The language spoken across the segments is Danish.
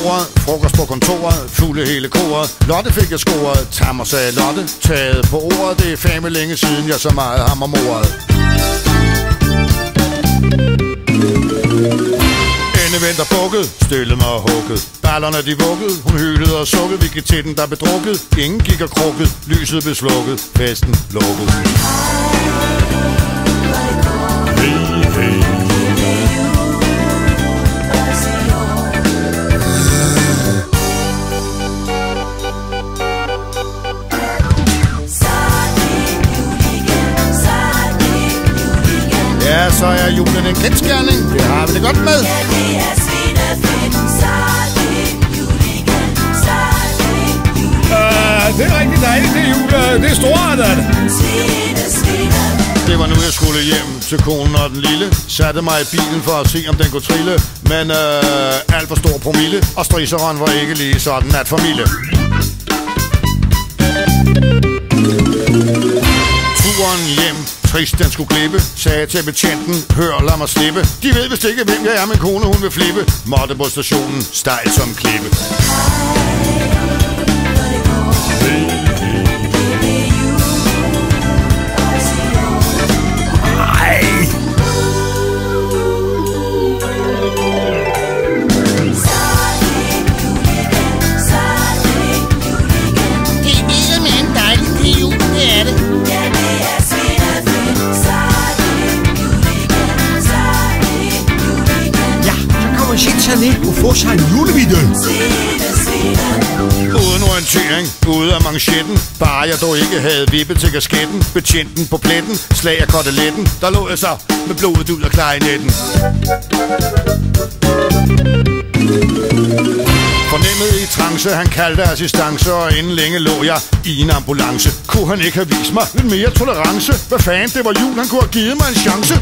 bordet, frokost på kontoret, fulde hele koret. Lotte fik jeg scoret, Tammer sagde Lotte, taget på ordet. Det er fandme længe siden, jeg så meget hammer mordet. Vendt og bukket, stille mig og hugget. Ballerne de vuggede, hun hylede og sukkede. Vi gik til den, der blev drukket. Ingen gik og krukket, lyset blev slukket, festen lukket. Hey, hey. Ja, så er julen en kendsgerning. Det har vi det godt med. Ja, det er svinefedt. Så er det jul igen. Så er det jul igen. Det er rigtig dejligt, det er jul. Det er storartet. Svine. Det var nu, jeg skulle hjem til konen og den lille. Satte mig i bilen for at se, om den kunne trille. Men alt for stor promille. Og strisseren var ikke lige sådan at familie. Turen hjem, trist den skulle glippe. Sagde til betjenten, hør lad mig slippe. De ved vist ikke hvem jeg er, min kone hun vil flippe. Måtte på stationen, stejl som klippe. Du får sig en julevideo. Uden orientering, ude af manchetten. Bare jeg dog ikke havde vippet til kasketten. Betjenten på pletten, slag af koteletten. Der lå jeg så med blodet ud af klarinetten. Fornemmet i trance, han kaldte assistance. Og inden længe lå jeg i en ambulance. Kunne han ikke have vist mig lidt mere tolerance? Hvad fanden, det var jul, han kunne have givet mig en chance.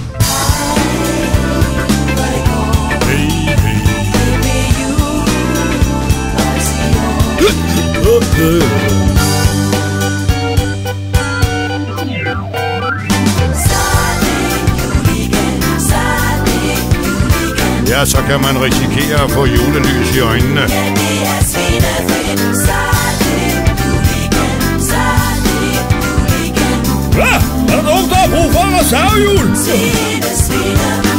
Ja, så kan man risikere at få julelys i øjnene. Ja, det er svinefedt. Så er det jul igen. Så er det jul igen. Ja, er der nogen, der har brug for en reservehjul? Svine.